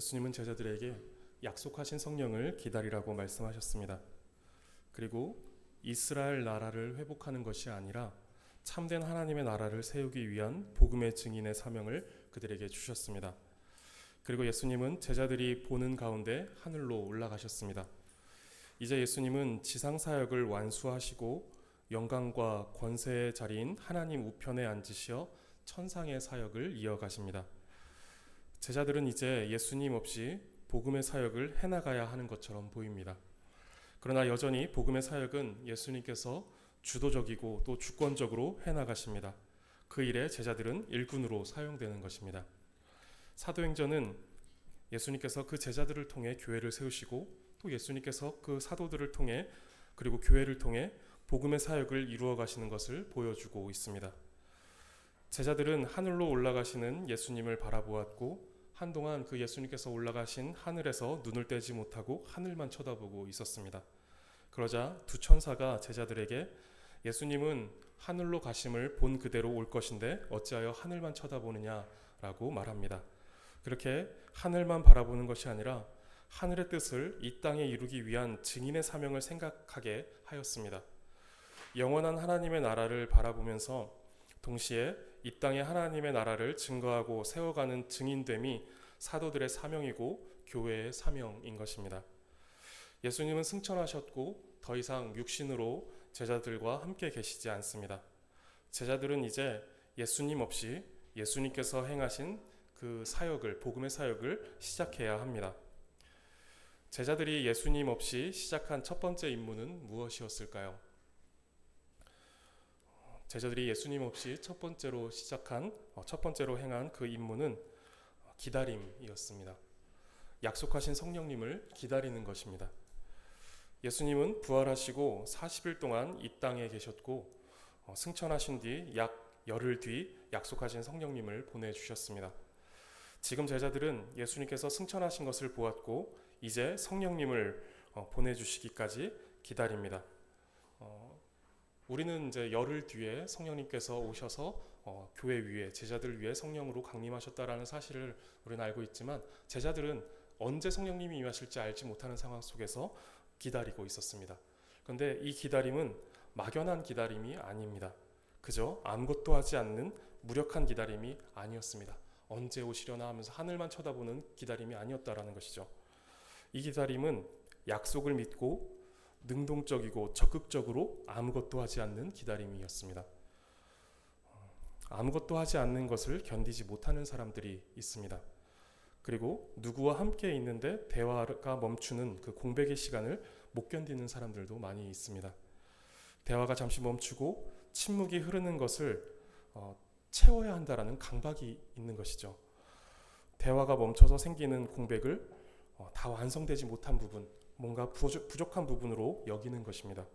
예수님은 제자들에게 약속하신 성령을 기다리라고 말씀하셨습니다. 그리고 이스라엘 나라를 회복하는 것이 아니라 참된 하나님의 나라를 세우기 위한 복음의 증인의 사명을 그들에게 주셨습니다. 그리고 예수님은 제자들이 보는 가운데 하늘로 올라가셨습니다. 이제 예수님은 지상 사역을 완수하시고 영광과 권세의 자리인 하나님 우편에 앉으시어 천상의 사역을 이어가십니다. 제자들은 이제 예수님 없이 복음의 사역을 해나가야 하는 것처럼 보입니다. 그러나 여전히 복음의 사역은 예수님께서 주도적이고 또 주권적으로 해나가십니다. 그 일에 제자들은 일꾼으로 사용되는 것입니다. 사도행전은 예수님께서 그 제자들을 통해 교회를 세우시고 또 예수님께서 그 사도들을 통해 그리고 교회를 통해 복음의 사역을 이루어 가시는 것을 보여주고 있습니다. 제자들은 하늘로 올라가시는 예수님을 바라보았고 한동안 그 예수님께서 올라가신 하늘에서 눈을 떼지 못하고 하늘만 쳐다보고 있었습니다. 그러자 두 천사가 제자들에게 예수님은 하늘로 가심을 본 그대로 올 것인데 어찌하여 하늘만 쳐다보느냐라고 말합니다. 그렇게 하늘만 바라보는 것이 아니라 하늘의 뜻을 이 땅에 이루기 위한 증인의 사명을 생각하게 하였습니다. 영원한 하나님의 나라를 바라보면서 동시에 이 땅에 하나님의 나라를 증거하고 세워가는 증인됨이 사도들의 사명이고 교회의 사명인 것입니다. 예수님은 승천하셨고 더 이상 육신으로 제자들과 함께 계시지 않습니다. 제자들은 이제 예수님 없이 예수님께서 행하신 그 사역을, 복음의 사역을 시작해야 합니다. 제자들이 예수님 없이 시작한 첫 번째 임무는 무엇이었을까요? 제자들이 예수님 없이 첫 번째로 행한 그 임무는 기다림이었습니다. 약속하신 성령님을 기다리는 것입니다. 예수님은 부활하시고 40일 동안 이 땅에 계셨고 승천하신 뒤 약 열흘 뒤 약속하신 성령님을 보내주셨습니다. 지금 제자들은 예수님께서 승천하신 것을 보았고 이제 성령님을 보내주시기까지 기다립니다. 우리는 이제 열흘 뒤에 성령님께서 오셔서 교회 위에 제자들 위에 성령으로 강림하셨다라는 사실을 우리는 알고 있지만 제자들은 언제 성령님이 임하실지 알지 못하는 상황 속에서 기다리고 있었습니다. 그런데 이 기다림은 막연한 기다림이 아닙니다. 그저 아무것도 하지 않는 무력한 기다림이 아니었습니다. 언제 오시려나 하면서 하늘만 쳐다보는 기다림이 아니었다라는 것이죠. 이 기다림은 약속을 믿고 능동적이고 적극적으로 아무것도 하지 않는 기다림이었습니다. 아무것도 하지 않는 것을 견디지 못하는 사람들이 있습니다. 그리고 누구와 함께 있는데 대화가 멈추는 그 공백의 시간을 못 견디는 사람들도 많이 있습니다. 대화가 잠시 멈추고 침묵이 흐르는 것을 채워야 한다라는 강박이 있는 것이죠. 대화가 멈춰서 생기는 공백을 다 완성되지 못한 부분, 뭔가 부족한 부분으로 여기는 것입니다.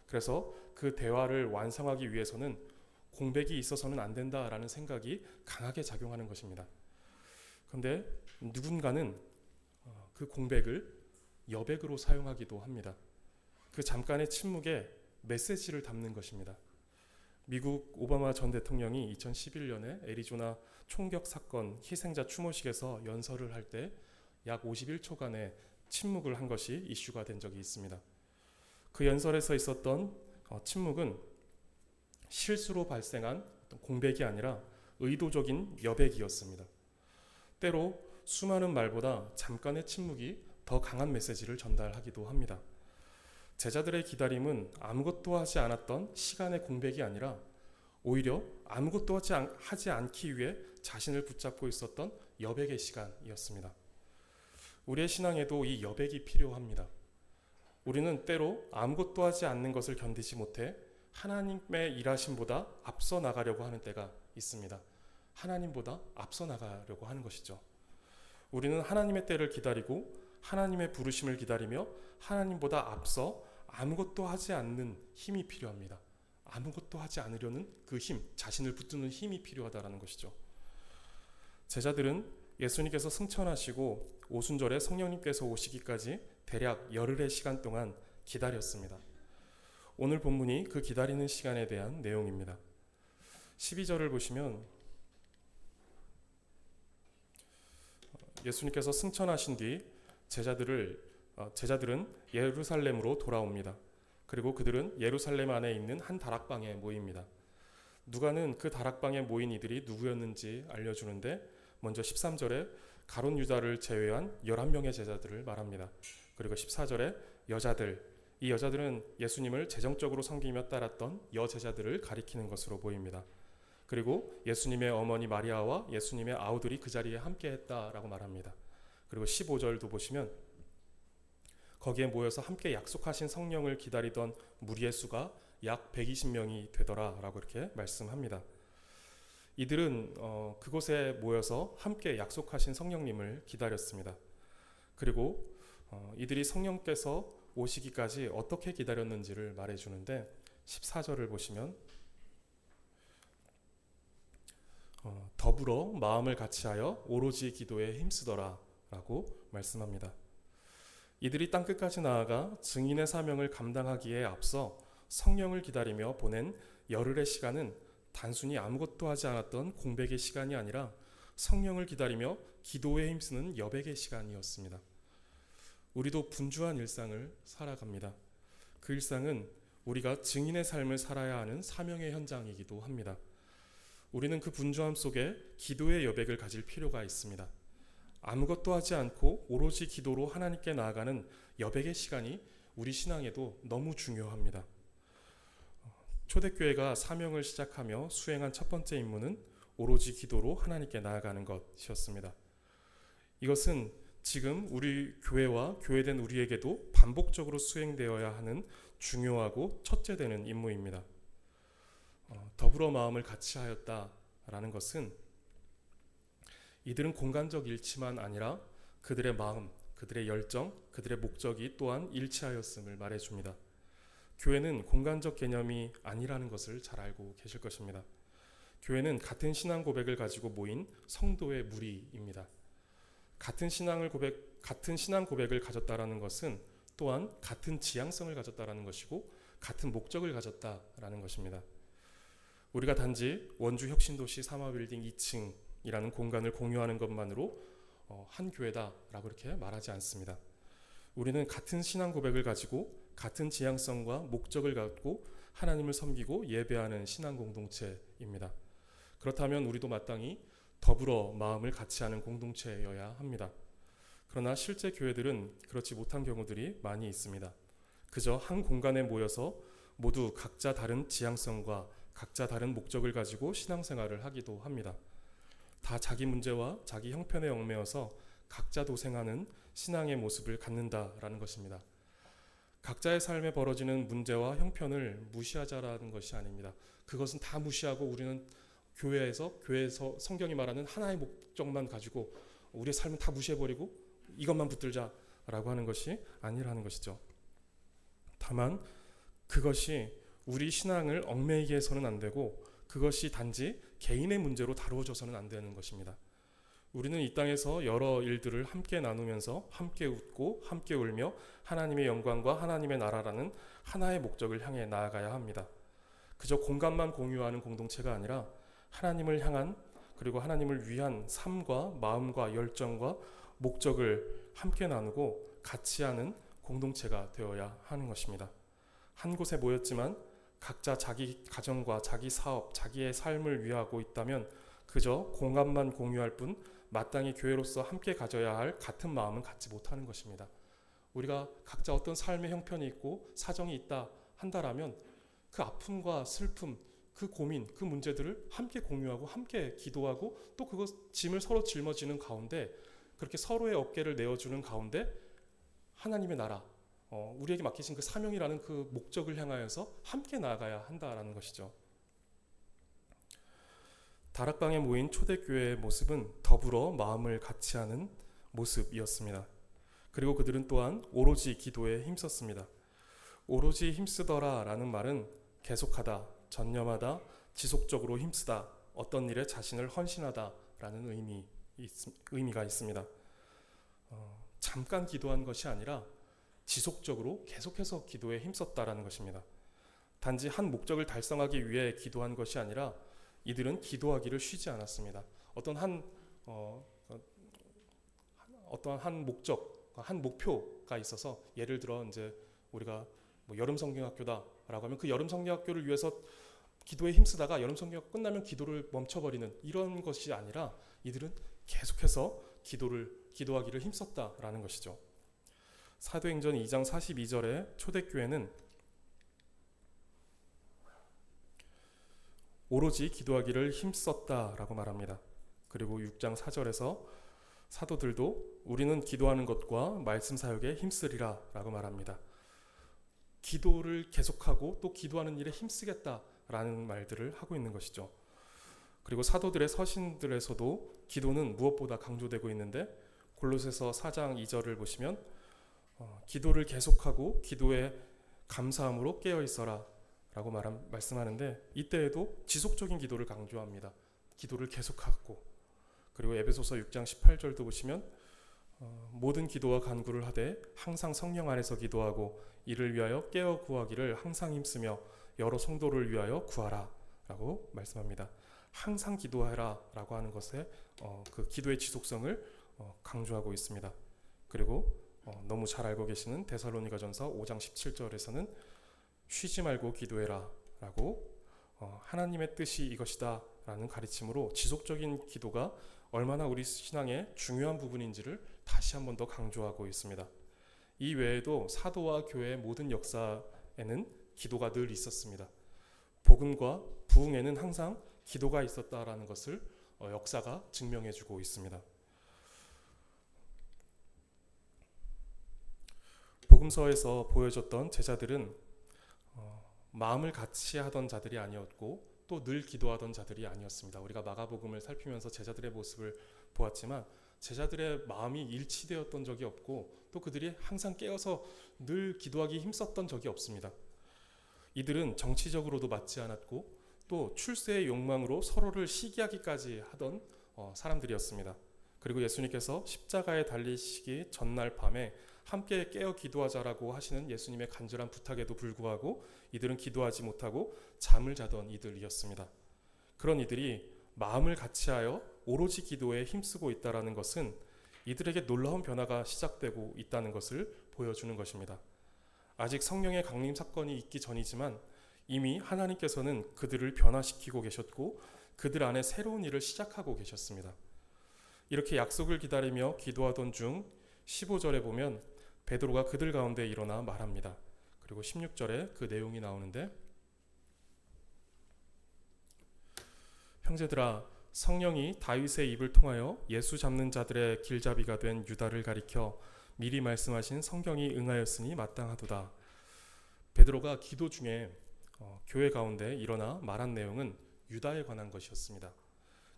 그래서 그 대화를 완성하기 위해서는 공백이 있어서는 안 된다라는 생각이 강하게 작용하는 것입니다. 그런데 누군가는 그 공백을 여백으로 사용하기도 합니다. 그 잠깐의 침묵에 메시지를 담는 것입니다. 미국 오바마 전 대통령이 2011년에 애리조나 총격 사건 희생자 추모식에서 연설을 할 때 약 51초간의 침묵을 한 것이 이슈가 된 적이 있습니다. 그 연설에서 있었던 침묵은 실수로 발생한 공백이 아니라 의도적인 여백이었습니다. 때로 수많은 말보다 잠깐의 침묵이 더 강한 메시지를 전달하기도 합니다. 제자들의 기다림은 아무것도 하지 않았던 시간의 공백이 아니라 오히려 아무것도 하지 않기 위해 자신을 붙잡고 있었던 여백의 시간이었습니다. 우리의 신앙에도 이 여백이 필요합니다. 우리는 때로 아무것도 하지 않는 것을 견디지 못해 하나님의 일하심보다 앞서 나가려고 하는 때가 있습니다. 하나님보다 앞서 나가려고 하는 것이죠. 우리는 하나님의 때를 기다리고 하나님의 부르심을 기다리며 하나님보다 앞서 아무것도 하지 않는 힘이 필요합니다. 아무것도 하지 않으려는 그 힘, 자신을 붙드는 힘이 필요하다는 것이죠. 제자들은 예수님께서 승천하시고 오순절에 성령님께서 오시기까지 대략 열흘의 시간 동안 기다렸습니다. 오늘 본문이 그 기다리는 시간에 대한 내용입니다. 12절을 보시면 예수님께서 승천하신 뒤 제자들은 예루살렘으로 돌아옵니다. 그리고 그들은 예루살렘 안에 있는 한 다락방에 모입니다. 누가는 그 다락방에 모인 이들이 누구였는지 알려주는데 먼저 13절에 가룟 유다를 제외한 11명의 제자들을 말합니다. 그리고 14절에 여자들, 이 여자들은 예수님을 재정적으로 섬기며 따랐던 여제자들을 가리키는 것으로 보입니다. 그리고 예수님의 어머니 마리아와 예수님의 아우들이 그 자리에 함께했다라고 말합니다. 그리고 15절도 보시면 거기에 모여서 함께 약속하신 성령을 기다리던 무리의 수가 약 120명이 되더라라고 이렇게 말씀합니다. 이들은 그곳에 모여서 함께 약속하신 성령님을 기다렸습니다. 그리고 이들이 성령께서 오시기까지 어떻게 기다렸는지를 말해주는데 14절을 보시면 더불어 마음을 같이하여 오로지 기도에 힘쓰더라 라고 말씀합니다. 이들이 땅끝까지 나아가 증인의 사명을 감당하기에 앞서 성령을 기다리며 보낸 열흘의 시간은 단순히 아무것도 하지 않았던 공백의 시간이 아니라 성령을 기다리며 기도에 힘쓰는 여백의 시간이었습니다. 우리도 분주한 일상을 살아갑니다. 그 일상은 우리가 증인의 삶을 살아야 하는 사명의 현장이기도 합니다. 우리는 그 분주함 속에 기도의 여백을 가질 필요가 있습니다. 아무것도 하지 않고 오로지 기도로 하나님께 나아가는 여백의 시간이 우리 신앙에도 너무 중요합니다. 초대교회가 사명을 시작하며 수행한 첫 번째 임무는 오로지 기도로 하나님께 나아가는 것이었습니다. 이것은 지금 우리 교회와 교회된 우리에게도 반복적으로 수행되어야 하는 중요하고 첫째 되는 임무입니다. 더불어 마음을 같이 하였다라는 것은 이들은 공간적 일치만 아니라 그들의 마음, 그들의 열정, 그들의 목적이 또한 일치하였음을 말해줍니다. 교회는 공간적 개념이 아니라는 것을 잘 알고 계실 것입니다. 교회는 같은 신앙 고백을 가지고 모인 성도의 무리입니다. 같은 신앙 고백을 가졌다라는 것은 또한 같은 지향성을 가졌다라는 것이고 같은 목적을 가졌다라는 것입니다. 우리가 단지 원주 혁신도시 사마빌딩 2층이라는 공간을 공유하는 것만으로 한 교회다라고 이렇게 말하지 않습니다. 우리는 같은 신앙 고백을 가지고 같은 지향성과 목적을 갖고 하나님을 섬기고 예배하는 신앙 공동체입니다. 그렇다면 우리도 마땅히 더불어 마음을 같이 하는 공동체여야 합니다. 그러나 실제 교회들은 그렇지 못한 경우들이 많이 있습니다. 그저 한 공간에 모여서 모두 각자 다른 지향성과 각자 다른 목적을 가지고 신앙생활을 하기도 합니다. 다 자기 문제와 자기 형편에 얽매여서 각자 도생하는 신앙의 모습을 갖는다라는 것입니다. 각자의 삶에 벌어지는 문제와 형편을 무시하자라는 것이 아닙니다. 그것은 다 무시하고 우리는 교회에서 성경이 말하는 하나의 목적만 가지고 우리의 삶을 다 무시해버리고 이것만 붙들자라고 하는 것이 아니라는 것이죠. 다만 그것이 우리 신앙을 얽매이게 해서는 안 되고 그것이 단지 개인의 문제로 다루어져서는 안 되는 것입니다. 우리는 이 땅에서 여러 일들을 함께 나누면서 함께 웃고 함께 울며 하나님의 영광과 하나님의 나라라는 하나의 목적을 향해 나아가야 합니다. 그저 공간만 공유하는 공동체가 아니라 하나님을 향한 그리고 하나님을 위한 삶과 마음과 열정과 목적을 함께 나누고 같이 하는 공동체가 되어야 하는 것입니다. 한 곳에 모였지만 각자 자기 가정과 자기 사업, 자기의 삶을 위하고 있다면 그저 공간만 공유할 뿐 마땅히 교회로서 함께 가져야 할 같은 마음은 갖지 못하는 것입니다. 우리가 각자 어떤 삶의 형편이 있고 사정이 있다 한다라면 그 아픔과 슬픔, 그 고민, 그 문제들을 함께 공유하고 함께 기도하고 또 그것 짐을 서로 짊어지는 가운데 그렇게 서로의 어깨를 내어주는 가운데 하나님의 나라, 우리에게 맡기신 그 사명이라는 그 목적을 향하여서 함께 나아가야 한다라는 것이죠. 다락방에 모인 초대교회의 모습은 더불어 마음을 같이 하는 모습이었습니다. 그리고 그들은 또한 오로지 기도에 힘썼습니다. 오로지 힘쓰더라 라는 말은 계속하다, 전념하다, 지속적으로 힘쓰다, 어떤 일에 자신을 헌신하다 라는 의미가 있습니다. 잠깐 기도한 것이 아니라 지속적으로 계속해서 기도에 힘썼다라는 것입니다. 단지 한 목적을 달성하기 위해 기도한 것이 아니라 이들은 기도하기를 쉬지 않았습니다. 어떤 어떠한 한 목적, 한 목표가 있어서 예를 들어 이제 우리가 뭐 여름 성경학교다라고 하면 그 여름 성경학교를 위해서 기도에 힘쓰다가 여름 성경학교 끝나면 기도를 멈춰버리는 이런 것이 아니라 이들은 계속해서 기도하기를 힘썼다라는 것이죠. 사도행전 2장 42절에 초대교회는 오로지 기도하기를 힘썼다라고 말합니다. 그리고 6장 4절에서 사도들도 우리는 기도하는 것과 말씀 사역에 힘쓰리라 라고 말합니다. 기도를 계속하고 또 기도하는 일에 힘쓰겠다라는 말들을 하고 있는 것이죠. 그리고 사도들의 서신들에서도 기도는 무엇보다 강조되고 있는데 골로새서 4장 2절을 보시면 기도를 계속하고 기도에 감사함으로 깨어있어라 라고 말씀하는데 이때에도 지속적인 기도를 강조합니다. 기도를 계속하고 그리고 에베소서 6장 18절도 보시면 모든 기도와 간구를 하되 항상 성령 안에서 기도하고 이를 위하여 깨어 구하기를 항상 힘쓰며 여러 성도를 위하여 구하라 라고 말씀합니다. 항상 기도하라 라고 하는 것에 그 기도의 지속성을 강조하고 있습니다. 그리고 너무 잘 알고 계시는 데살로니가전서 5장 17절에서는 쉬지 말고 기도해라 라고 하나님의 뜻이 이것이다 라는 가르침으로 지속적인 기도가 얼마나 우리 신앙의 중요한 부분인지를 다시 한 번 더 강조하고 있습니다. 이 외에도 사도와 교회의 모든 역사에는 기도가 늘 있었습니다. 복음과 부흥에는 항상 기도가 있었다라는 것을 역사가 증명해주고 있습니다. 복음서에서 보여줬던 제자들은 마음을 같이 하던 자들이 아니었고 또 늘 기도하던 자들이 아니었습니다. 우리가 마가복음을 살피면서 제자들의 모습을 보았지만 제자들의 마음이 일치되었던 적이 없고 또 그들이 항상 깨어서 늘 기도하기 힘썼던 적이 없습니다. 이들은 정치적으로도 맞지 않았고 또 출세의 욕망으로 서로를 시기하기까지 하던 사람들이었습니다. 그리고 예수님께서 십자가에 달리시기 전날 밤에 함께 깨어 기도하자라고 하시는 예수님의 간절한 부탁에도 불구하고 이들은 기도하지 못하고 잠을 자던 이들이었습니다. 그런 이들이 마음을 같이하여 오로지 기도에 힘쓰고 있다는 것은 이들에게 놀라운 변화가 시작되고 있다는 것을 보여주는 것입니다. 아직 성령의 강림 사건이 있기 전이지만 이미 하나님께서는 그들을 변화시키고 계셨고 그들 안에 새로운 일을 시작하고 계셨습니다. 이렇게 약속을 기다리며 기도하던 중 15절에 보면 베드로가 그들 가운데 일어나 말합니다. 그리고 16절에 그 내용이 나오는데 형제들아 성령이 다윗의 입을 통하여 예수 잡는 자들의 길잡이가 된 유다를 가리켜 미리 말씀하신 성경이 응하였으니 마땅하도다. 베드로가 기도 중에 교회 가운데 일어나 말한 내용은 유다에 관한 것이었습니다.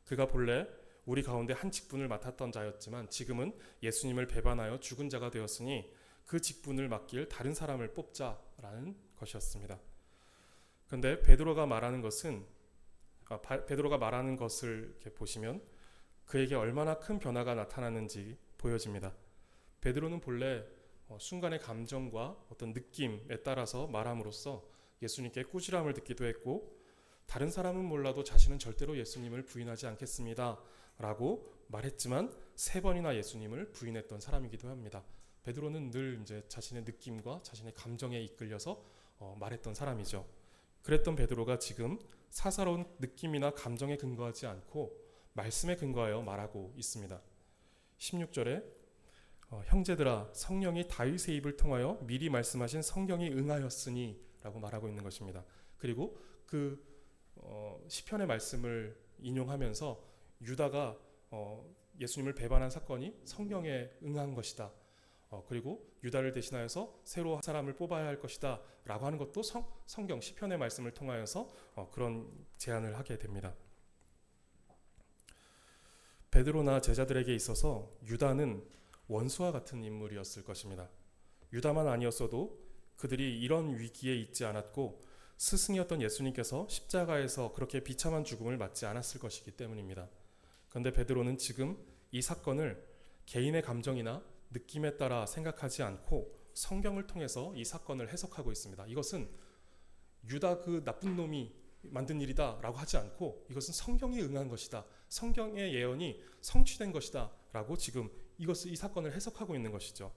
그가 본래 우리 가운데 한 직분을 맡았던 자였지만 지금은 예수님을 배반하여 죽은 자가 되었으니 그 직분을 맡길 다른 사람을 뽑자라는 것이었습니다. 그런데 베드로가 말하는 것을 이렇게 보시면 그에게 얼마나 큰 변화가 나타나는지 보여집니다. 베드로는 본래 순간의 감정과 어떤 느낌에 따라서 말함으로써 예수님께 꾸지람을 듣기도 했고 다른 사람은 몰라도 자신은 절대로 예수님을 부인하지 않겠습니다 라고 말했지만 3번이나 예수님을 부인했던 사람이기도 합니다. 베드로는 늘 이제 자신의 느낌과 자신의 감정에 이끌려서 말했던 사람이죠. 그랬던 베드로가 지금 사사로운 느낌이나 감정에 근거하지 않고 말씀에 근거하여 말하고 있습니다. 16절에 형제들아 성령이 다윗의 입을 통하여 미리 말씀하신 성경이 응하였으니 라고 말하고 있는 것입니다. 그리고 그 시편의 말씀을 인용하면서 유다가 예수님을 배반한 사건이 성경에 응한 것이다. 그리고 유다를 대신하여서 새로 한 사람을 뽑아야 할 것이다 라고 하는 것도 성경 시편의 말씀을 통하여서 그런 제안을 하게 됩니다. 베드로나 제자들에게 있어서 유다는 원수와 같은 인물이었을 것입니다. 유다만 아니었어도 그들이 이런 위기에 있지 않았고 스승이었던 예수님께서 십자가에서 그렇게 비참한 죽음을 맞지 않았을 것이기 때문입니다. 그런데 베드로는 지금 이 사건을 개인의 감정이나 느낌에 따라 생각하지 않고 성경을 통해서 이 사건을 해석하고 있습니다. 이것은 유다 그 나쁜 놈이 만든 일이다 라고 하지 않고 이것은 성경이 응한 것이다. 성경의 예언이 성취된 것이다 라고 지금 이 사건을 해석하고 있는 것이죠.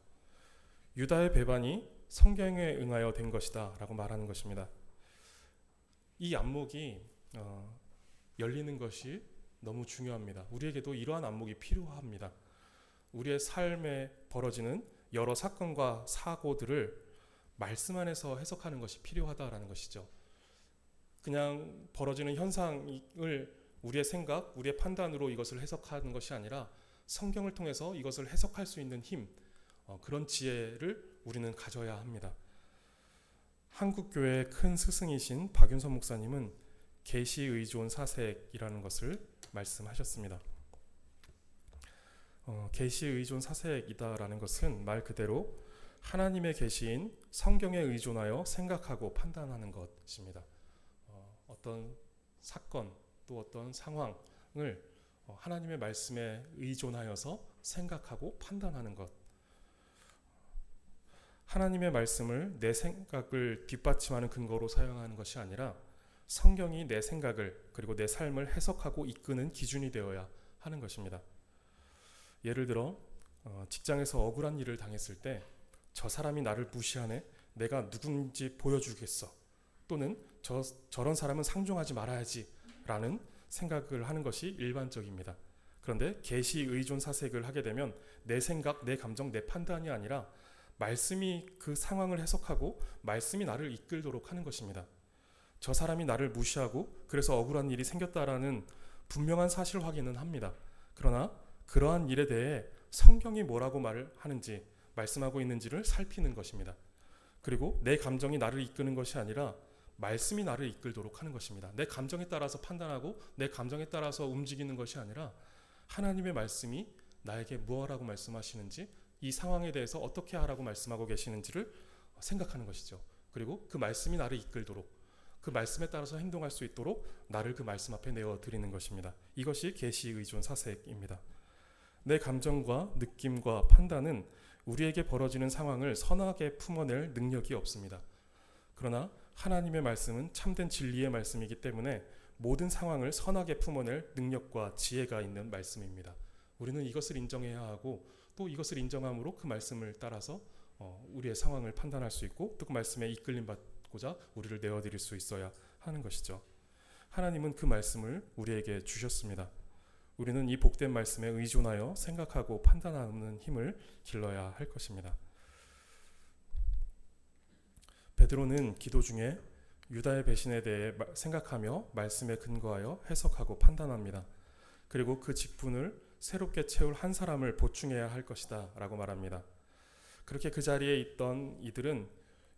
유다의 배반이 성경에 응하여 된 것이다 라고 말하는 것입니다. 이 안목이 열리는 것이 너무 중요합니다. 우리에게도 이러한 안목이 필요합니다. 우리의 삶에 벌어지는 여러 사건과 사고들을 말씀 안에서 해석하는 것이 필요하다라는 것이죠. 그냥 벌어지는 현상을 우리의 생각, 우리의 판단으로 이것을 해석하는 것이 아니라 성경을 통해서 이것을 해석할 수 있는 힘, 그런 지혜를 우리는 가져야 합니다. 한국교회의 큰 스승이신 박윤선 목사님은 계시의존 사색이라는 것을 말씀하셨습니다. 계시의존 사색이다라는 것은 말 그대로 하나님의 계시인 성경에 의존하여 생각하고 판단하는 것입니다. 어떤 사건 또 어떤 상황을 하나님의 말씀에 의존하여서 생각하고 판단하는 것. 하나님의 말씀을 내 생각을 뒷받침하는 근거로 사용하는 것이 아니라 성경이 내 생각을 그리고 내 삶을 해석하고 이끄는 기준이 되어야 하는 것입니다. 예를 들어 직장에서 억울한 일을 당했을 때 저 사람이 나를 무시하네, 내가 누군지 보여주겠어, 또는 저런 사람은 상종하지 말아야지 라는 생각을 하는 것이 일반적입니다. 그런데 계시 의존 사색을 하게 되면 내 생각, 내 감정, 내 판단이 아니라 말씀이 그 상황을 해석하고 말씀이 나를 이끌도록 하는 것입니다. 저 사람이 나를 무시하고 그래서 억울한 일이 생겼다라는 분명한 사실 확인은 합니다. 그러나 그러한 일에 대해 성경이 뭐라고 말을 하는지, 말씀하고 있는지를 살피는 것입니다. 그리고 내 감정이 나를 이끄는 것이 아니라 말씀이 나를 이끌도록 하는 것입니다. 내 감정에 따라서 판단하고 내 감정에 따라서 움직이는 것이 아니라 하나님의 말씀이 나에게 무엇라고 말씀하시는지, 이 상황에 대해서 어떻게 하라고 말씀하고 계시는지를 생각하는 것이죠. 그리고 그 말씀이 나를 이끌도록, 그 말씀에 따라서 행동할 수 있도록 나를 그 말씀 앞에 내어드리는 것입니다. 이것이 계시 의존 사색입니다. 내 감정과 느낌과 판단은 우리에게 벌어지는 상황을 선하게 품어낼 능력이 없습니다. 그러나 하나님의 말씀은 참된 진리의 말씀이기 때문에 모든 상황을 선하게 품어낼 능력과 지혜가 있는 말씀입니다. 우리는 이것을 인정해야 하고 또 이것을 인정함으로 그 말씀을 따라서 우리의 상황을 판단할 수 있고 또 그 말씀에 이끌림 받고자 우리를 내어드릴 수 있어야 하는 것이죠. 하나님은 그 말씀을 우리에게 주셨습니다. 우리는 이 복된 말씀에 의존하여 생각하고 판단하는 힘을 길러야 할 것입니다. 베드로는 기도 중에 유다의 배신에 대해 생각하며 말씀에 근거하여 해석하고 판단합니다. 그리고 그 직분을 새롭게 채울 한 사람을 보충해야 할 것이다 라고 말합니다. 그렇게 그 자리에 있던 이들은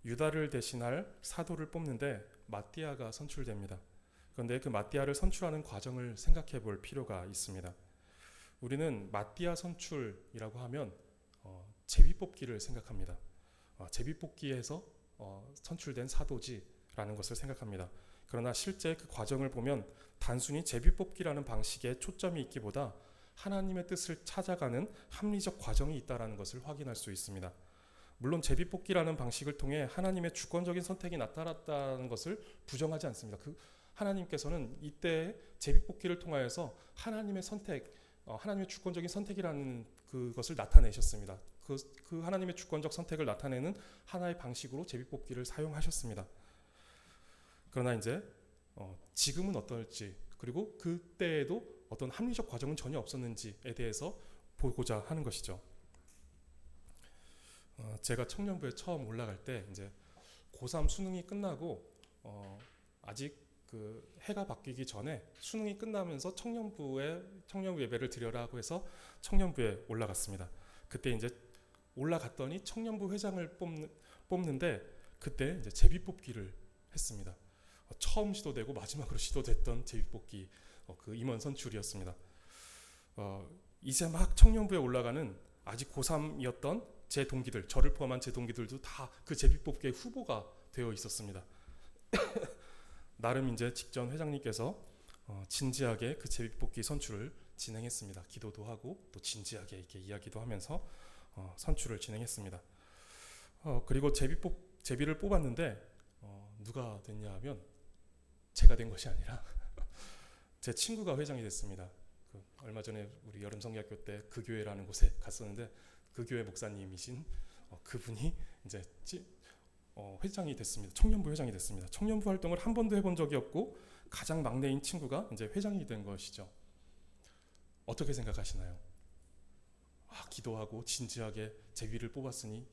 유다를 대신할 사도를 뽑는데 마띠아가 선출됩니다. 그런데 그 마띠아를 선출하는 과정을 생각해 볼 필요가 있습니다. 우리는 마띠아 선출이라고 하면 제비뽑기를 생각합니다. 제비뽑기에서 선출된 사도지라는 것을 생각합니다. 그러나 실제 그 과정을 보면 단순히 제비뽑기라는 방식에 초점이 있기보다 하나님의 뜻을 찾아가는 합리적 과정이 있다는 것을 확인할 수 있습니다. 물론 제비뽑기라는 방식을 통해 하나님의 주권적인 선택이 나타났다는 것을 부정하지 않습니다. 하나님께서는 이때 제비뽑기를 통하여서 하나님의 선택, 하나님의 주권적인 선택이라는 그것을 나타내셨습니다. 그 하나님의 주권적 선택을 나타내는 하나의 방식으로 제비뽑기를 사용하셨습니다. 그러나 이제 지금은 어떨지, 그리고 그때에도 어떤 합리적 과정은 전혀 없었는지에 대해서 보고자 하는 것이죠. 제가 청년부에 처음 올라갈 때 이제 고3 수능이 끝나고 아직 그 해가 바뀌기 전에 수능이 끝나면서 청년부 예배를 드려라고 해서 청년부에 올라갔습니다. 그때 이제 올라갔더니 청년부 회장을 뽑는데 그때 이제 제비뽑기를 했습니다. 처음 시도되고 마지막으로 시도됐던 제비뽑기 그 임원 선출이었습니다. 이제 막 청년부에 올라가는 아직 고3이었던 제 동기들, 저를 포함한 제 동기들도 다 그 제비뽑기의 후보가 되어 있었습니다. 나름 이제 직전 회장님께서 진지하게 그 제비뽑기 선출을 진행했습니다. 기도도 하고 또 진지하게 이렇게 이야기도 하면서 선출을 진행했습니다. 그리고 제비를 뽑았는데 누가 됐냐 하면 제가 된 것이 아니라 제 친구가 회장이 됐습니다. 얼마 전에 우리 여름성리학교 때 그 교회라는 곳에 갔었는데 그 교회 목사님이신 그분이 이제 회장이 됐습니다. 청년부 회장이 됐습니다. 청년부 활동을 한 번도 해본 적이 없고 가장 막내인 친구가 이제 회장이 된 것이죠. 어떻게 생각하시나요? 기도하고 진지하게 제비를 뽑았으니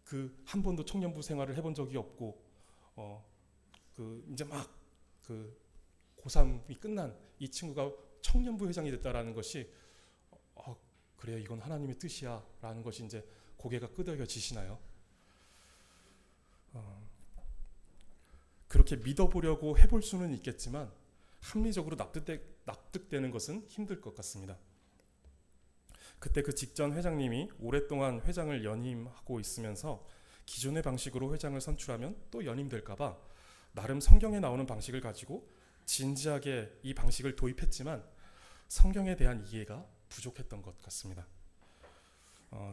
그 한 번도 청년부 생활을 해본 적이 없고 이제 막 그 고3이 끝난 이 친구가 청년부 회장이 됐다라는 것이 그래 이건 하나님의 뜻이야 라는 것이 이제 고개가 끄덕여지시나요? 그렇게 믿어보려고 해볼 수는 있겠지만 합리적으로 납득되는 것은 힘들 것 같습니다. 그때 그 직전 회장님이 오랫동안 회장을 연임하고 있으면서 기존의 방식으로 회장을 선출하면 또 연임될까봐 나름 성경에 나오는 방식을 가지고 진지하게 이 방식을 도입했지만 성경에 대한 이해가 부족했던 것 같습니다.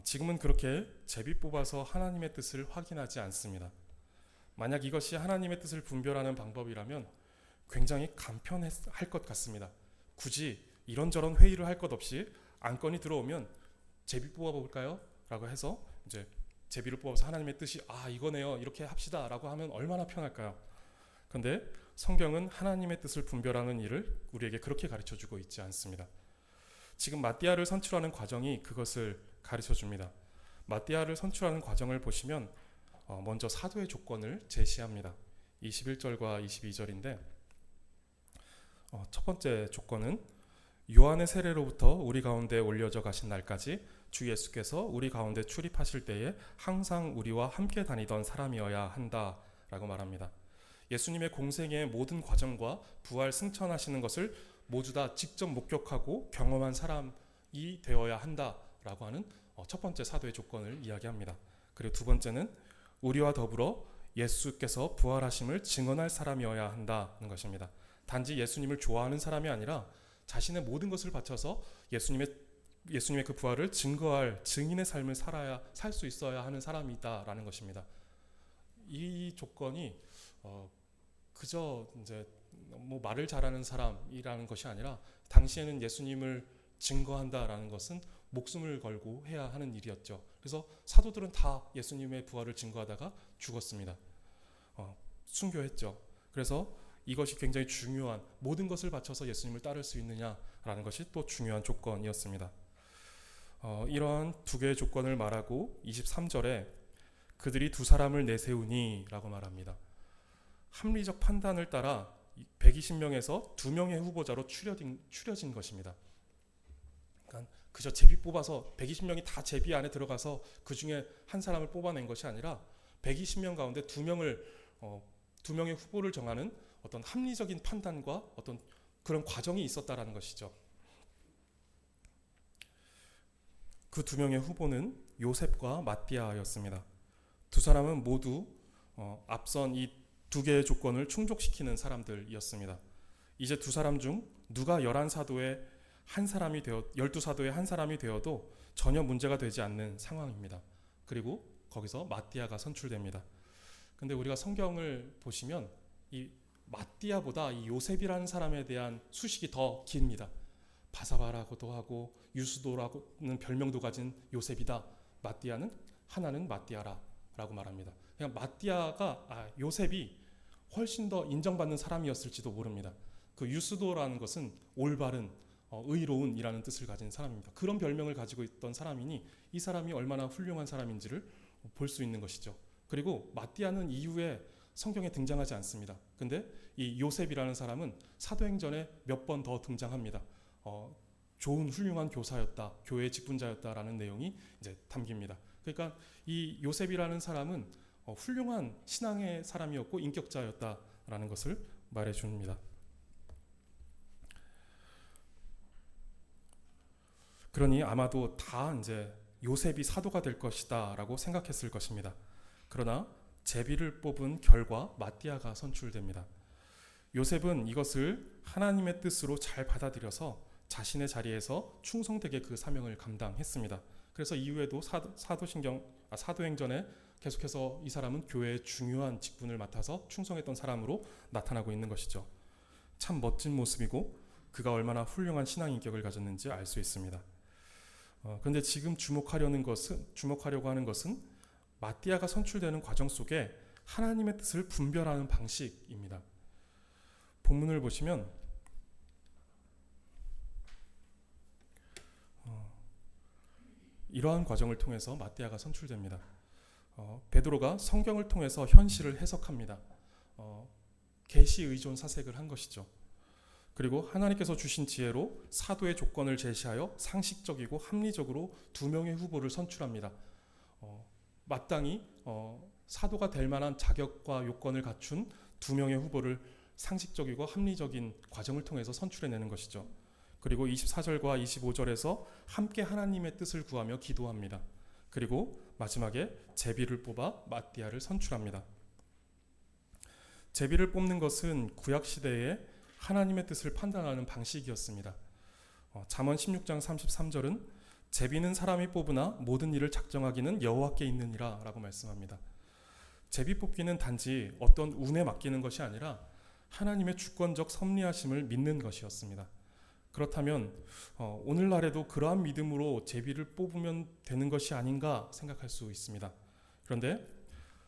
지금은 그렇게 제비 뽑아서 하나님의 뜻을 확인하지 않습니다. 만약 이것이 하나님의 뜻을 분별하는 방법이라면 굉장히 간편할 것 같습니다. 굳이 이런저런 회의를 할 것 없이 안건이 들어오면 제비 뽑아볼까요? 라고 해서 이제 제비를 뽑아서 하나님의 뜻이 이거네요 이렇게 합시다 라고 하면 얼마나 편할까요? 그런데 성경은 하나님의 뜻을 분별하는 일을 우리에게 그렇게 가르쳐주고 있지 않습니다. 지금 마띠아를 선출하는 과정이 그것을 가르쳐줍니다. 마띠아를 선출하는 과정을 보시면 먼저 사도의 조건을 제시합니다. 21절과 22절인데 첫 번째 조건은 요한의 세례로부터 우리 가운데 올려져 가신 날까지 주 예수께서 우리 가운데 출입하실 때에 항상 우리와 함께 다니던 사람이어야 한다라고 말합니다. 예수님의 공생의 모든 과정과 부활 승천하시는 것을 모두 다 직접 목격하고 경험한 사람이 되어야 한다라고 하는 첫 번째 사도의 조건을 이야기합니다. 그리고 두 번째는 우리와 더불어 예수께서 부활하심을 증언할 사람이어야 한다는 것입니다. 단지 예수님을 좋아하는 사람이 아니라 자신의 모든 것을 바쳐서 예수님의 그 부활을 증거할 증인의 삶을 살 수 있어야 하는 사람이다라는 것입니다. 이 조건이 그저 이제 말을 잘하는 사람이라는 것이 아니라 당시에는 예수님을 증거한다라는 것은 목숨을 걸고 해야 하는 일이었죠. 그래서 사도들은 다 예수님의 부활을 증거하다가 죽었습니다. 순교했죠. 그래서 이것이 굉장히 중요한 모든 것을 바쳐서 예수님을 따를 수 있느냐라는 것이 또 중요한 조건이었습니다. 이러한 두 개의 조건을 말하고 23절에 그들이 두 사람을 내세우니 라고 말합니다. 합리적 판단을 따라 120명에서 2명의 후보자로 추려진 것입니다. 그러니까 그저 제비 뽑아서 120명이 다 제비 안에 들어가서 그 중에 한 사람을 뽑아낸 것이 아니라 120명 가운데 2명의 후보를 정하는 어떤 합리적인 판단과 어떤 그런 과정이 있었다라는 것이죠. 그 2명의 후보는 요셉과 마띠아였습니다. 두 사람은 모두 앞선 이 두 개의 조건을 충족시키는 사람들이었습니다. 이제 두 사람 중 누가 11사도의 한 사람이 12사도의 한 사람이 되어도 전혀 문제가 되지 않는 상황입니다. 그리고 거기서 마띠아가 선출됩니다. 근데 우리가 성경을 보시면 이 마띠아보다 이 요셉이라는 사람에 대한 수식이 더 깁니다. 바사바라고도 하고 유스도라는 별명도 가진 요셉이다. 하나는 마띠아라라고 말합니다. 그냥 마띠아가 요셉이 훨씬 더 인정받는 사람이었을지도 모릅니다. 그 유스도라는 것은 올바른 의로운이라는 뜻을 가진 사람입니다. 그런 별명을 가지고 있던 사람이니 이 사람이 얼마나 훌륭한 사람인지를 볼 수 있는 것이죠. 그리고 마띠아는 이후에 성경에 등장하지 않습니다. 근데 이 요셉이라는 사람은 사도행전에 몇 번 더 등장합니다. 좋은 훌륭한 교사였다, 교회 직분자였다라는 내용이 이제 담깁니다. 그러니까 이 요셉이라는 사람은 훌륭한 신앙의 사람이었고 인격자였다라는 것을 말해줍니다. 그러니 아마도 다 이제 요셉이 사도가 될 것이다라고 생각했을 것입니다. 그러나 제비를 뽑은 결과 마띠아가 선출됩니다. 요셉은 이것을 하나님의 뜻으로 잘 받아들여서 자신의 자리에서 충성되게 그 사명을 감당했습니다. 그래서 이후에도 사도행전에 계속해서 이 사람은 교회의 중요한 직분을 맡아서 충성했던 사람으로 나타나고 있는 것이죠. 참 멋진 모습이고 그가 얼마나 훌륭한 신앙 인격을 가졌는지 알 수 있습니다. 그런데 지금 주목하려고 하는 것은 마띠아가 선출되는 과정 속에 하나님의 뜻을 분별하는 방식입니다. 본문을 보시면 이러한 과정을 통해서 마띠아가 선출됩니다. 베드로가 성경을 통해서 현실을 해석합니다. 계시 의존 사색을 한 것이죠. 그리고 하나님께서 주신 지혜로 사도의 조건을 제시하여 상식적이고 합리적으로 2명의 후보를 선출합니다. 마땅히 사도가 될 만한 자격과 요건을 갖춘 2명의 후보를 상식적이고 합리적인 과정을 통해서 선출해내는 것이죠. 그리고 24절과 25절에서 함께 하나님의 뜻을 구하며 기도합니다. 그리고 마지막에 제비를 뽑아 마띠아를 선출합니다. 제비를 뽑는 것은 구약시대에 하나님의 뜻을 판단하는 방식이었습니다. 잠언 16장 33절은 제비는 사람이 뽑으나 모든 일을 작정하기는 여호와께 있느니라 라고 말씀합니다. 제비 뽑기는 단지 어떤 운에 맡기는 것이 아니라 하나님의 주권적 섭리하심을 믿는 것이었습니다. 그렇다면 오늘날에도 그러한 믿음으로 제비를 뽑으면 되는 것이 아닌가 생각할 수 있습니다. 그런데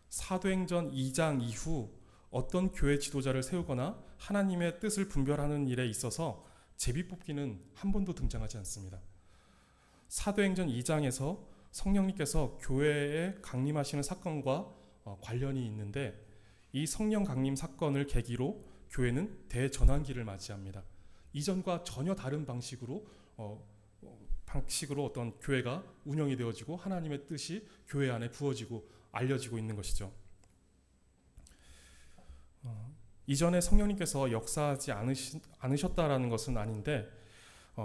사도행전 2장 이후 어떤 교회 지도자를 세우거나 하나님의 뜻을 분별하는 일에 있어서 제비 뽑기는 한 번도 등장하지 않습니다. 사도행전 2장에서 성령님께서 교회에 강림하시는 사건과 관련이 있는데 이 성령 강림 사건을 계기로 교회는 대전환기를 맞이합니다. 이전과 전혀 다른 방식으로 어떤 교회가 운영이 되어지고 하나님의 뜻이 교회 안에 부어지고 알려지고 있는 것이죠. 이전에 성령님께서 역사하지 않으셨다라는 것은 아닌데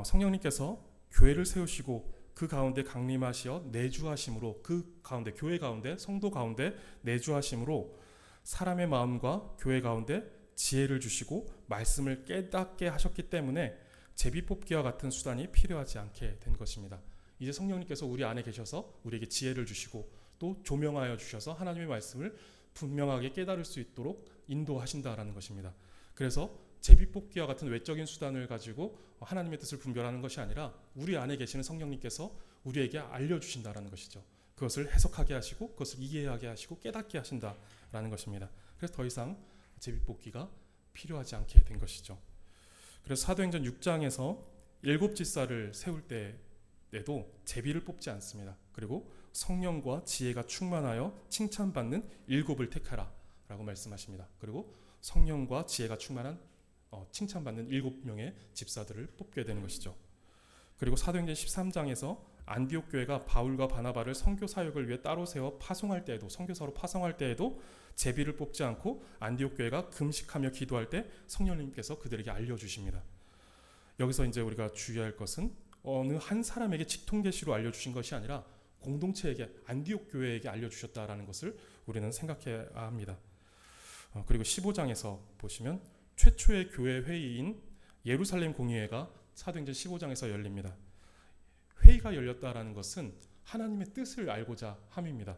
성령님께서 교회를 세우시고 그 가운데 강림하시어 내주하심으로 그 가운데 교회 가운데 성도 가운데 내주하심으로 사람의 마음과 교회 가운데 지혜를 주시고 말씀을 깨닫게 하셨기 때문에 제비뽑기와 같은 수단이 필요하지 않게 된 것입니다. 이제 성령님께서 우리 안에 계셔서 우리에게 지혜를 주시고 또 조명하여 주셔서 하나님의 말씀을 분명하게 깨달을 수 있도록 인도하신다라는 것입니다. 그래서 제비뽑기와 같은 외적인 수단을 가지고 하나님의 뜻을 분별하는 것이 아니라 우리 안에 계시는 성령님께서 우리에게 알려주신다라는 것이죠. 그것을 해석하게 하시고 그것을 이해하게 하시고 깨닫게 하신다라는 것입니다. 그래서 더 이상 제비뽑기가 필요하지 않게 된 것이죠. 그래서 사도행전 6장에서 7집사를 세울 때에도 제비를 뽑지 않습니다. 그리고 성령과 지혜가 충만하여 칭찬받는 7을 택하라 라고 말씀하십니다. 그리고 성령과 지혜가 충만한 칭찬받는 7명의 집사들을 뽑게 되는 것이죠. 그리고 사도행전 13장에서 안디옥 교회가 바울과 바나바를 선교 사역을 위해 따로 세워 파송할 때에도 선교사로 파송할 때에도 제비를 뽑지 않고 안디옥 교회가 금식하며 기도할 때 성령님께서 그들에게 알려주십니다. 여기서 이제 우리가 주의할 것은 어느 한 사람에게 직통계시로 알려주신 것이 아니라 공동체에게 안디옥 교회에게 알려주셨다라는 것을 우리는 생각해야 합니다. 그리고 15장에서 보시면 최초의 교회 회의인 예루살렘 공의회가 사도행전 15장에서 열립니다. 회의가 열렸다라는 것은 하나님의 뜻을 알고자 함입니다.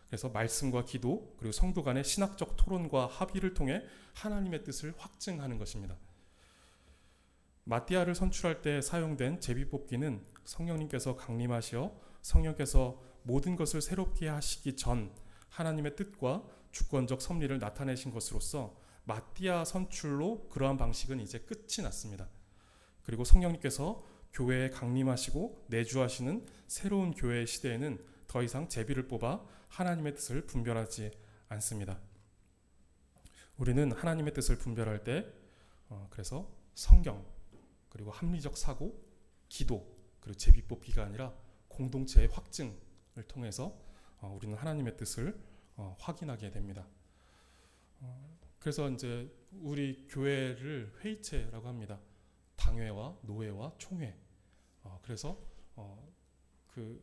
그래서 말씀과 기도 그리고 성도 간의 신학적 토론과 합의를 통해 하나님의 뜻을 확증하는 것입니다. 마띠아를 선출할 때 사용된 제비뽑기는 성령님께서 강림하시어 성령께서 모든 것을 새롭게 하시기 전 하나님의 뜻과 주권적 섭리를 나타내신 것으로서 마띠아 선출로 그러한 방식은 이제 끝이 났습니다. 그리고 성령님께서 교회에 강림하시고 내주하시는 새로운 교회의 시대에는 더 이상 제비를 뽑아 하나님의 뜻을 분별하지 않습니다. 우리는 하나님의 뜻을 분별할 때 그래서 성경 그리고 합리적 사고, 기도 그리고 제비 뽑기가 아니라 공동체의 확증을 통해서 우리는 하나님의 뜻을 확인하게 됩니다. 그래서 이제 우리 교회를 회의체라고 합니다. 당회와 노회와 총회. 그래서 그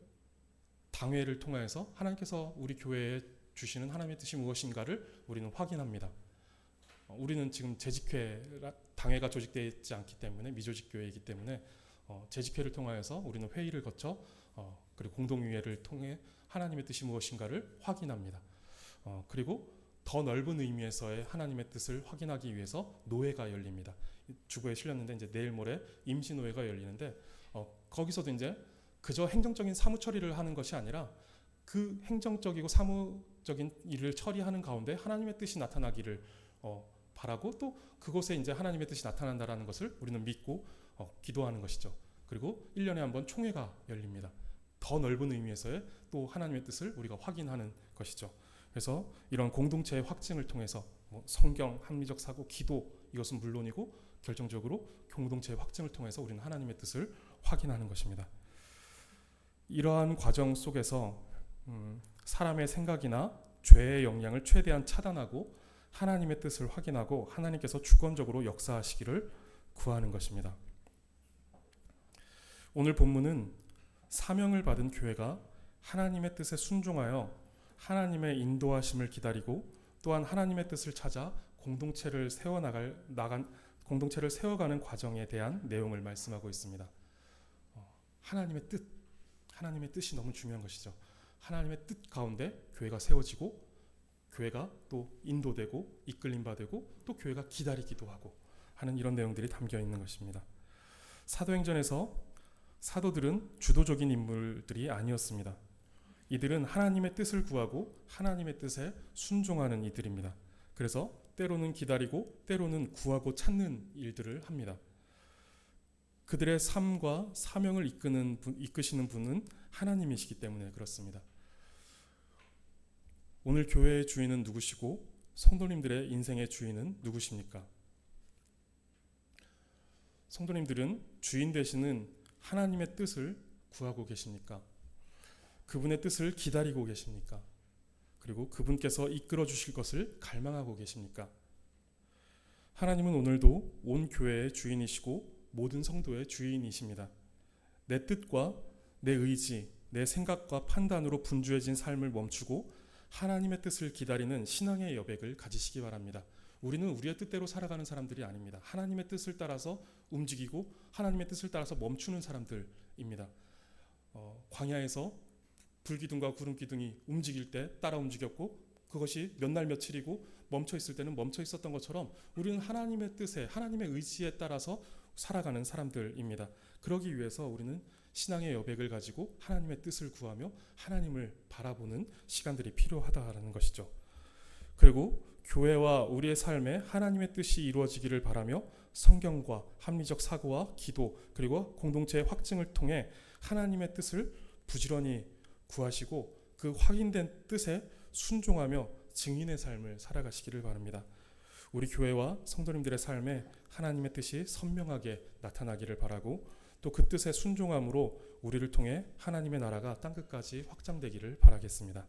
당회를 통해서 하나님께서 우리 교회에 주시는 하나님의 뜻이 무엇인가를 우리는 확인합니다. 우리는 지금 당회가 조직되어 있지 않기 때문에 미조직 교회이기 때문에 재직회를 통하여서 우리는 회의를 거쳐 그리고 공동위회를 통해 하나님의 뜻이 무엇인가를 확인합니다. 그리고 더 넓은 의미에서의 하나님의 뜻을 확인하기 위해서 노회가 열립니다. 주보에 실렸는데 이제 내일 모레 임시노회가 열리는데 거기서도 이제 그저 행정적인 사무 처리를 하는 것이 아니라 그 행정적이고 사무적인 일을 처리하는 가운데 하나님의 뜻이 나타나기를 바라고 또 그곳에 이제 하나님의 뜻이 나타난다라는 것을 우리는 믿고 기도하는 것이죠. 그리고 1년에 한 번 총회가 열립니다. 더 넓은 의미에서의 또 하나님의 뜻을 우리가 확인하는 것이죠. 그래서 이런 공동체의 확증을 통해서 성경, 합리적 사고, 기도 이것은 물론이고 결정적으로 공동체의 확증을 통해서 우리는 하나님의 뜻을 확인하는 것입니다. 이러한 과정 속에서 사람의 생각이나 죄의 영향을 최대한 차단하고 하나님의 뜻을 확인하고 하나님께서 주권적으로 역사하시기를 구하는 것입니다. 오늘 본문은 사명을 받은 교회가 하나님의 뜻에 순종하여 하나님의 인도하심을 기다리고 또한 하나님의 뜻을 찾아 공동체를 세워가는 과정에 대한 내용을 말씀하고 있습니다. 하나님의 뜻이 너무 중요한 것이죠. 하나님의 뜻 가운데 교회가 세워지고 교회가 또 인도되고 이끌림바 되고 또 교회가 기다리기도 하고 하는 이런 내용들이 담겨 있는 것입니다. 사도행전에서 사도들은 주도적인 인물들이 아니었습니다. 이들은 하나님의 뜻을 구하고 하나님의 뜻에 순종하는 이들입니다. 그래서 때로는 기다리고 때로는 구하고 찾는 일들을 합니다. 그들의 삶과 사명을 이끄시는 분은 하나님이시기 때문에 그렇습니다. 오늘 교회의 주인은 누구시고 성도님들의 인생의 주인은 누구십니까? 성도님들은 주인 되시는 하나님의 뜻을 구하고 계십니까? 그분의 뜻을 기다리고 계십니까? 그리고 그분께서 이끌어 주실 것을 갈망하고 계십니까? 하나님은 오늘도 온 교회의 주인이시고 모든 성도의 주인이십니다. 내 뜻과 내 의지, 내 생각과 판단으로 분주해진 삶을 멈추고 하나님의 뜻을 기다리는 신앙의 여백을 가지시기 바랍니다. 우리는 우리의 뜻대로 살아가는 사람들이 아닙니다. 하나님의 뜻을 따라서 움직이고 하나님의 뜻을 따라서 멈추는 사람들입니다. 광야에서 불기둥과 구름기둥이 움직일 때 따라 움직였고 그것이 몇 날 며칠이고 멈춰 있을 때는 멈춰 있었던 것처럼 우리는 하나님의 뜻에 하나님의 의지에 따라서 살아가는 사람들입니다. 그러기 위해서 우리는 신앙의 여백을 가지고 하나님의 뜻을 구하며 하나님을 바라보는 시간들이 필요하다는 것이죠. 그리고 교회와 우리의 삶에 하나님의 뜻이 이루어지기를 바라며 성경과 합리적 사고와 기도 그리고 공동체의 확증을 통해 하나님의 뜻을 부지런히 구하시고 그 확인된 뜻에 순종하며 증인의 삶을 살아가시기를 바랍니다. 우리 교회와 성도님들의 삶에 하나님의 뜻이 선명하게 나타나기를 바라고 또 그 뜻에 순종함으로 우리를 통해 하나님의 나라가 땅끝까지 확장되기를 바라겠습니다.